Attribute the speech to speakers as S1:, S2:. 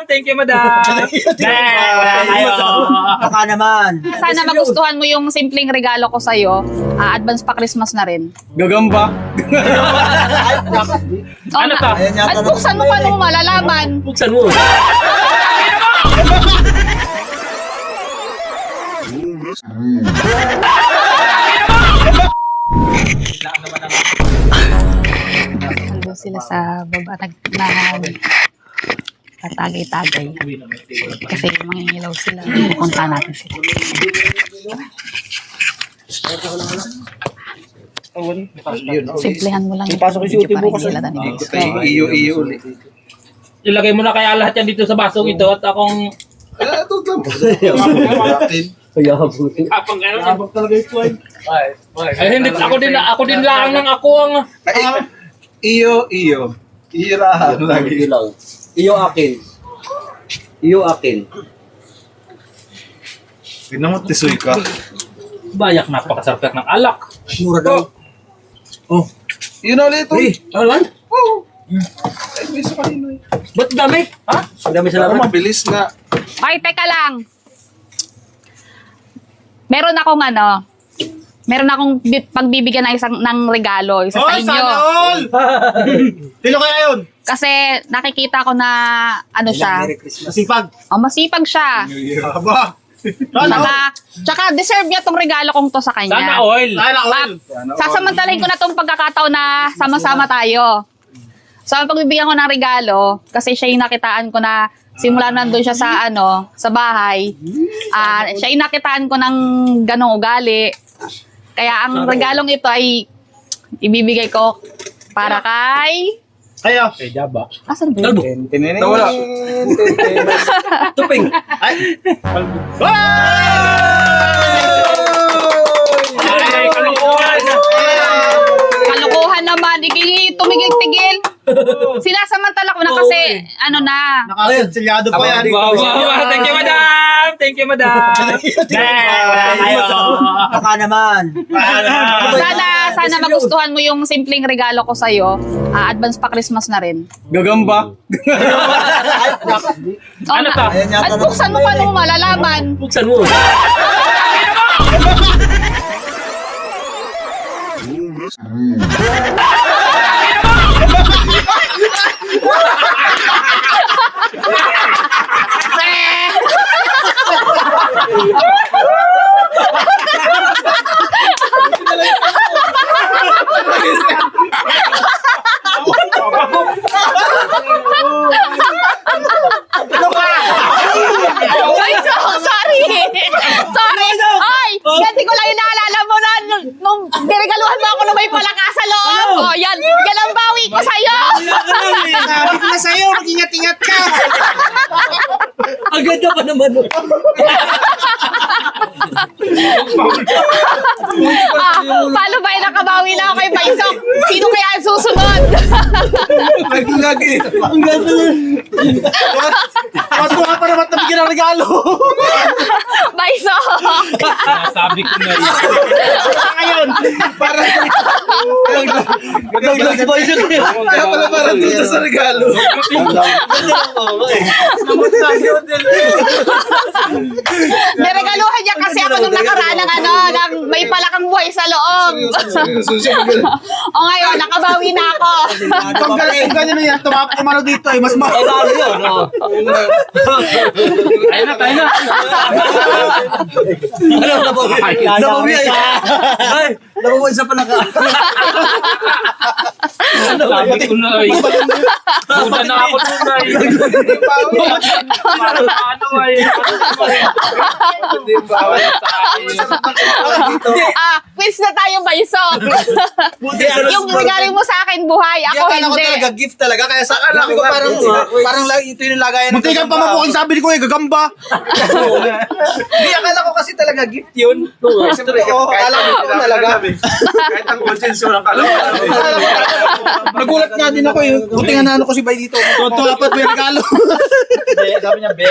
S1: Thank you, madam.
S2: Baka naman.
S3: Sana magustuhan mo yung simpleng regalo ko sa'yo. Advance pa Christmas na rin.
S1: Gagamba. Ano to?
S3: At buksan mo pa nung malalaman.
S1: Buksan mo.
S3: Nandun sila sa baba. Tatagay-tagay. Kasi mangingilaw sila. Pupunta natin sila. Simplehan mo lang.
S2: Ipasok yung
S3: Medyo
S2: suti mo kasi.
S3: parang
S2: Iyo ulit.
S1: Ilagay mo na kaya lahat yan dito sa basong ito at akong... Apang gano'n.
S2: Habang talaga yung point.
S1: Ay, hindi. Ako din lang ng ako ang...
S4: Iyo. Iyo lahat.
S2: Iyo lang. Iyo akin. Iyo akin.
S4: Tignan mo, tisoy ka.
S1: Bayak, napakasarap ng alak.
S2: Mura daw.
S4: Oh. Yun na ulit ito.
S2: Alam?
S4: Oh. Ay, may isa kanino eh.
S2: Ba't dami? Ha? Ang dami sa
S4: Ako
S2: laman.
S4: mabilis nga.
S3: Ay, teka lang. Meron akong pagbibigyan ng regalo, isa sa inyo.
S2: Sino kaya yun?
S3: Kasi nakikita ko na ano siya.
S2: Masipag.
S3: Masipag siya.
S2: Aba.
S3: Tsaka deserve niya tong regalo kong to sa kanya.
S1: Sana oil.
S3: Sasamantalahin ko na tong pagkakataon na sama-sama tayo. So, ang pagbibigyan ko ng regalo, kasi siya yung nakitaan ko na simula nandun siya sa bahay. Siya yung nakitaan ko ng ganong ugali. Kaya ang regalong ito ay ibibigay ko para kay...
S2: Kaya.
S1: Kay Jaba.
S3: Asan ba yun?
S4: Nawala.
S2: Tuping. Ay.
S1: Ay, kalukuhan.
S3: Kalukuhan naman. Tumigil-tigil. Sinasamantala ko na kasi,
S2: Nakasilsyado pa yan.
S1: Wow. Thank you, madam. Thank you, madam.
S2: Baka naman.
S3: Sana magustuhan mo yung simpleng regalo ko sa'yo. Advance pa Christmas na rin.
S1: Gagamba. Ano to?
S3: At buksan mo pa nung malalaman.
S1: Buksan mo.
S3: Ay, sorry! Sorry! Ay! Ganti ko lang yung naalala mo na nung diregaluhan mo ako na may palaka sa loob. O, yan ang bawi ko sa'yo.
S2: Sabi ko na sa'yo, mag-ingat-ingat ka. Ang ganda pa naman.
S3: Paano ba yung nakabawi na ako kay Baisok? Sino kaya ang susunod?
S4: Lagi.
S2: Ang ganda nun. Matuwa pa naman nabigyan ng regalo.
S3: Baisok!
S1: Sabi ko na yun.
S2: Ngayon, parang naglag si Boyson.
S4: Kaya pala parang dito sa regalo.
S3: Niregaluhan niya kasi ako nung nakaraan ng ng may palakang buhay sa loob. O ngayon, nakabawi na ako.
S2: Kung ganyan na yan, tumapumano dito eh. Mas mahal yun.
S1: Tayo na.
S2: Nabawi ay. Ay, nabawi isa pala ka.
S1: Sabi ko na yun. Buda na ako doon ay. Parang ano ay.
S3: Quiz na tayo, Baisok. Yung regalo mo sa akin, buhay. Ako
S2: Akala ko
S3: hindi.
S2: talaga gift talaga. Kaya sa alam ko parang ito yung lagayan. Munti kang pamapukin, sabi ko eh, gagamba.
S4: Hindi, akala ko kasi talaga gift yun. Siyempre,
S2: Akala ko talaga.
S4: kahit ang conscience ko lang kalaman.
S2: Nagulat nga din ako eh. Buti nga naano ko si Bay dito. Ito apat may regalo.
S4: Sabi niya, be.